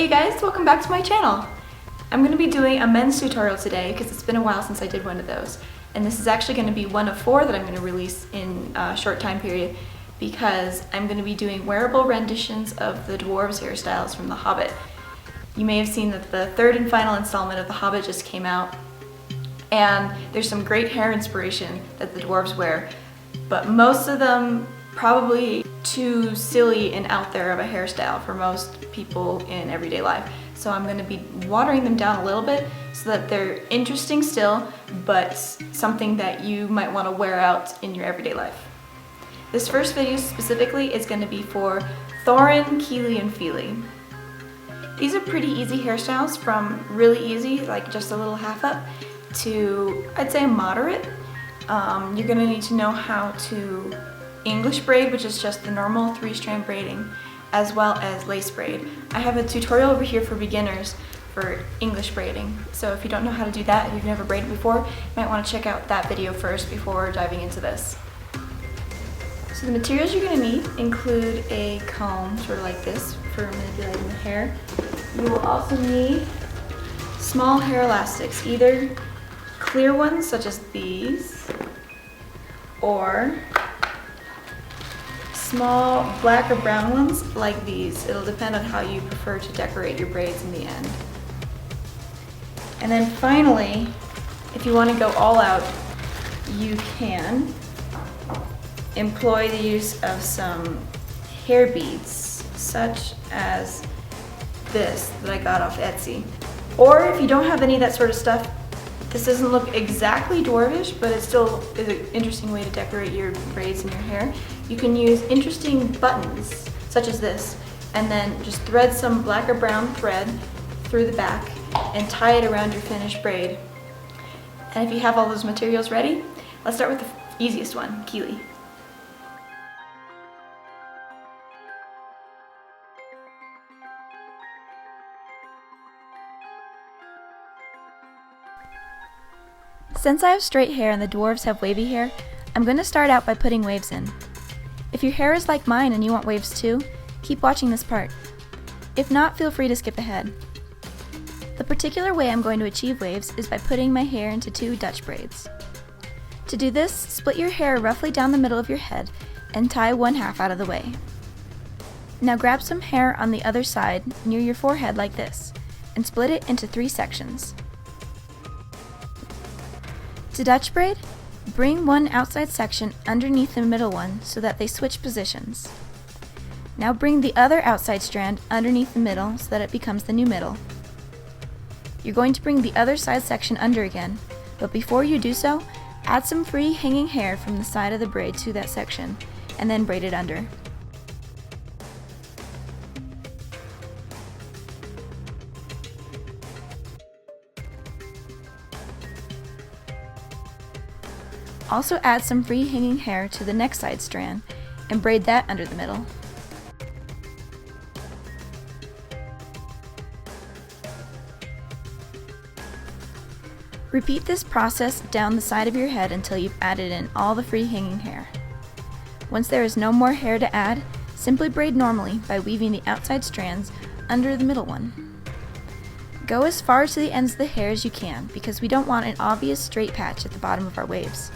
Hey you guys, welcome back to my channel. I'm going to be doing a men's tutorial today because it's been a while since I did one of those. And this is actually going to be one of 4 that I'm going to release in a short time period because I'm going to be doing wearable renditions of the dwarves' hairstyles from The Hobbit. You may have seen that the 3rd and final installment of The Hobbit just came out, and there's some great hair inspiration that the dwarves wear, but most of them probably too silly and out there of a hairstyle for most people in everyday life. So I'm going to be watering them down a little bit so that they're interesting still, but something that you might want to wear out in your everyday life. This first video specifically is going to be for Thorin, Kíli, and Fili. These are pretty easy hairstyles, from really easy, like just a little half up, to I'd say moderate. You're going to need to know how to English braid, which is just the normal 3-strand braiding, as well as lace braid. I have a tutorial over here for beginners for English braiding, so if you don't know how to do that, if you've never braided before, you might want to check out that video first before diving into this. So the materials you're going to need include a comb, sort of like this, for manipulating the hair. You will also need small hair elastics, either clear ones such as these, or small black or brown ones like these. It'll depend on how you prefer to decorate your braids in the end. And then finally, if you want to go all out, you can employ the use of some hair beads, such as this that I got off Etsy. Or if you don't have any of that sort of stuff, this doesn't look exactly dwarvish, but it still is an interesting way to decorate your braids and your hair. You can use interesting buttons, such as this, and then just thread some black or brown thread through the back and tie it around your finished braid. And if you have all those materials ready, let's start with the easiest one, Kíli. Since I have straight hair and the dwarves have wavy hair, I'm going to start out by putting waves in. If your hair is like mine and you want waves too, keep watching this part. If not, feel free to skip ahead. The particular way I'm going to achieve waves is by putting my hair into 2 Dutch braids. To do this, split your hair roughly down the middle of your head and tie 1/2 out of the way. Now grab some hair on the other side near your forehead like this, and split it into 3 sections. To Dutch braid, bring one outside section underneath the middle one so that they switch positions. Now bring the other outside strand underneath the middle so that it becomes the new middle. You're going to bring the other side section under again, but before you do so, add some free hanging hair from the side of the braid to that section, and then braid it under. Also add some free hanging hair to the next side strand and braid that under the middle. Repeat this process down the side of your head until you've added in all the free hanging hair. Once there is no more hair to add, simply braid normally by weaving the outside strands under the middle one. Go as far to the ends of the hair as you can because we don't want an obvious straight patch at the bottom of our waves.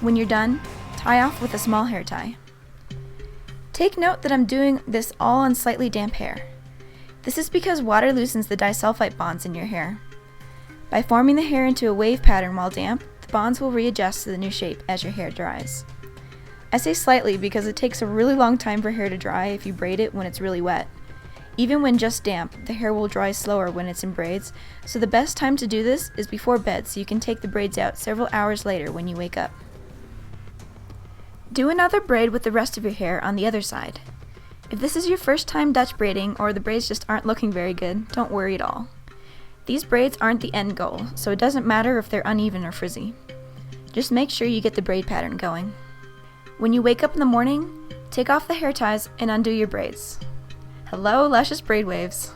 When you're done, tie off with a small hair tie. Take note that I'm doing this all on slightly damp hair. This is because water loosens the disulfide bonds in your hair. By forming the hair into a wave pattern while damp, the bonds will readjust to the new shape as your hair dries. I say slightly because it takes a really long time for hair to dry if you braid it when it's really wet. Even when just damp, the hair will dry slower when it's in braids, so the best time to do this is before bed so you can take the braids out several hours later when you wake up. Do another braid with the rest of your hair on the other side. If this is your first time Dutch braiding or the braids just aren't looking very good, don't worry at all. These braids aren't the end goal, so it doesn't matter if they're uneven or frizzy. Just make sure you get the braid pattern going. When you wake up in the morning, take off the hair ties and undo your braids. Hello, luscious braid waves!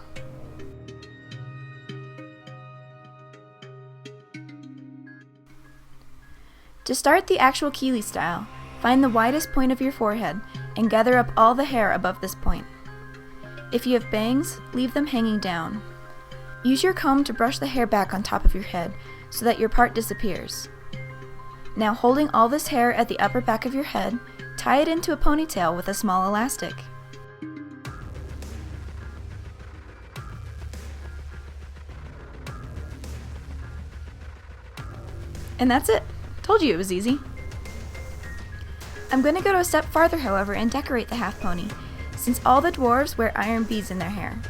To start the actual Kíli style, find the widest point of your forehead and gather up all the hair above this point. If you have bangs, leave them hanging down. Use your comb to brush the hair back on top of your head so that your part disappears. Now, holding all this hair at the upper back of your head, tie it into a ponytail with a small elastic. And that's it. Told you it was easy. I'm going to go a step farther, however, and decorate the half pony, since all the dwarves wear iron beads in their hair.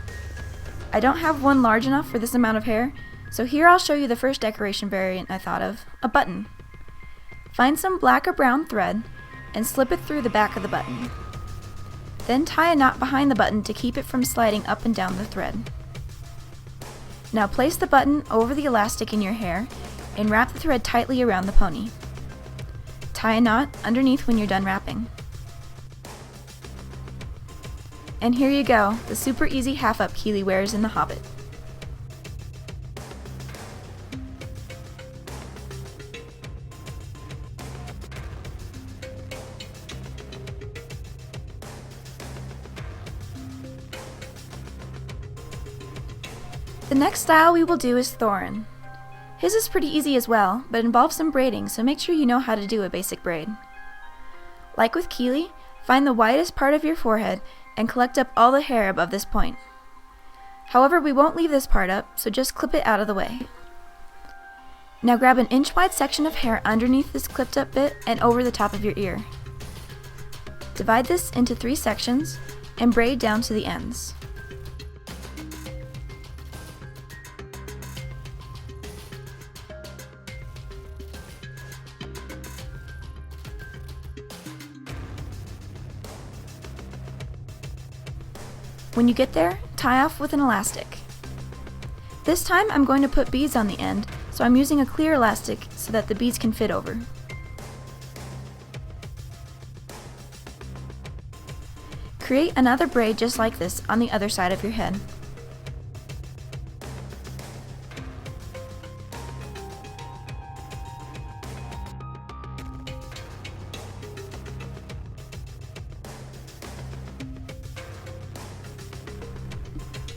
I don't have one large enough for this amount of hair, so here I'll show you the first decoration variant I thought of, a button. Find some black or brown thread and slip it through the back of the button. Then tie a knot behind the button to keep it from sliding up and down the thread. Now place the button over the elastic in your hair and wrap the thread tightly around the pony. Tie a knot underneath when you're done wrapping. And here you go, the super easy half-up Kíli wears in The Hobbit. The next style we will do is Thorin. His is pretty easy as well, but involves some braiding, so make sure you know how to do a basic braid. Like with Kíli, find the widest part of your forehead and collect up all the hair above this point. However, we won't leave this part up, so just clip it out of the way. Now grab an inch-wide section of hair underneath this clipped up bit and over the top of your ear. Divide this into 3 sections and braid down to the ends. When you get there, tie off with an elastic. This time I'm going to put beads on the end, so I'm using a clear elastic so that the beads can fit over. Create another braid just like this on the other side of your head.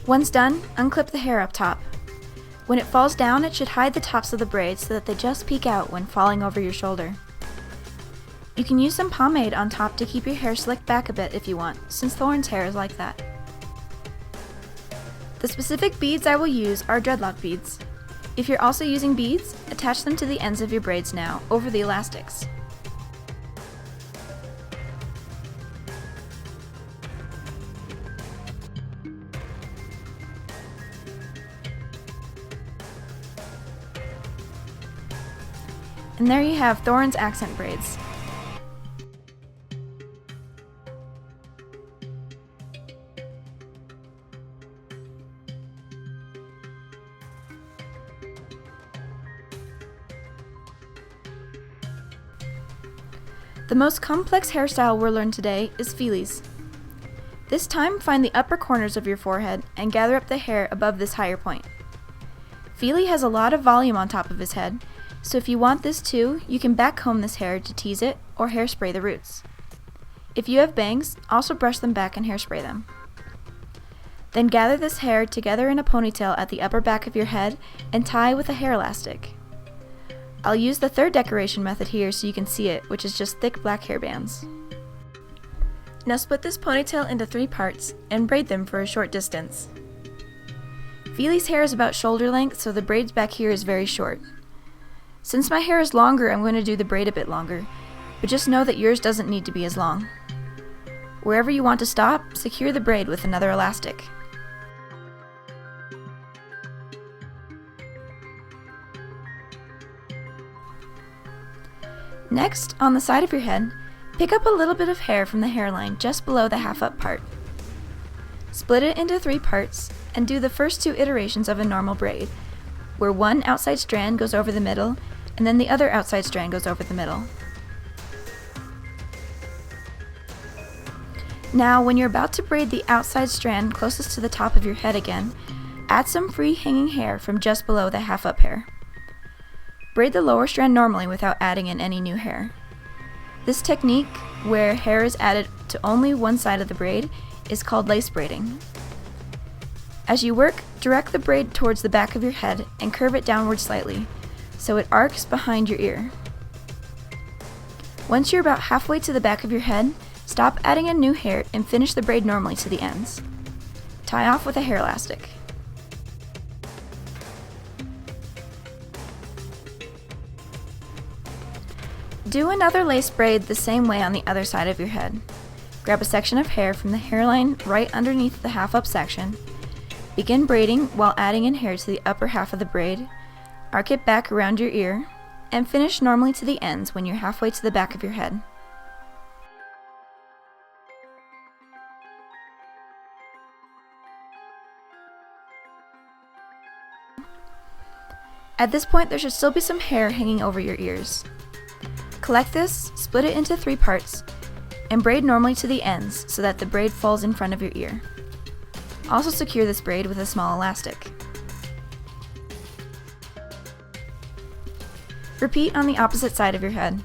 Once done, unclip the hair up top. When it falls down, it should hide the tops of the braids so that they just peek out when falling over your shoulder. You can use some pomade on top to keep your hair slicked back a bit if you want, since Thorin's hair is like that. The specific beads I will use are dreadlock beads. If you're also using beads, attach them to the ends of your braids now, over the elastics. And there you have Thorin's accent braids. The most complex hairstyle we'll learn today is Fili's. This time, find the upper corners of your forehead and gather up the hair above this higher point. Fili has a lot of volume on top of his head, so if you want this too, you can backcomb this hair to tease it or hairspray the roots. If you have bangs, also brush them back and hairspray them. Then gather this hair together in a ponytail at the upper back of your head and tie with a hair elastic. I'll use the third decoration method here so you can see it, which is just thick black hair bands. Now split this ponytail into 3 parts and braid them for a short distance. Fili's hair is about shoulder length, so the braids back here is very short. Since my hair is longer, I'm going to do the braid a bit longer, but just know that yours doesn't need to be as long. Wherever you want to stop, secure the braid with another elastic. Next, on the side of your head, pick up a little bit of hair from the hairline just below the half-up part. Split it into 3 parts and do the first 2 iterations of a normal braid, where one outside strand goes over the middle and then the other outside strand goes over the middle. Now, when you're about to braid the outside strand closest to the top of your head again, add some free hanging hair from just below the half-up hair. Braid the lower strand normally without adding in any new hair. This technique, where hair is added to only one side of the braid, is called lace braiding. As you work, direct the braid towards the back of your head and curve it downward slightly, so it arcs behind your ear. Once you're about halfway to the back of your head, stop adding a new hair and finish the braid normally to the ends. Tie off with a hair elastic. Do another lace braid the same way on the other side of your head. Grab a section of hair from the hairline right underneath the half up section. Begin braiding while adding in hair to the upper half of the braid. Arc it back around your ear, and finish normally to the ends when you're halfway to the back of your head. At this point, there should still be some hair hanging over your ears. Collect this, split it into 3 parts, and braid normally to the ends so that the braid falls in front of your ear. Also secure this braid with a small elastic. Repeat on the opposite side of your head.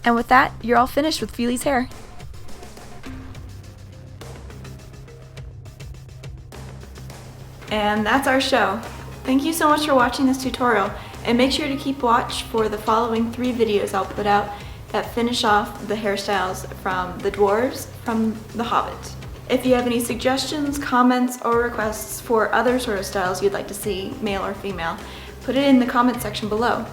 And with that, you're all finished with Fili's hair. And that's our show. Thank you so much for watching this tutorial, and make sure to keep watch for the following 3 videos I'll put out that finish off the hairstyles from the dwarves from the Hobbit. If you have any suggestions, comments, or requests for other sort of styles you'd like to see, male or female, put it in the comment section below.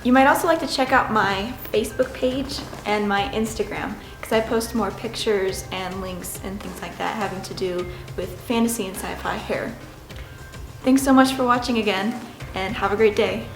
You might also like to check out my Facebook page and my Instagram, because I post more pictures and links and things like that having to do with fantasy and sci-fi hair. Thanks so much for watching again, and have a great day.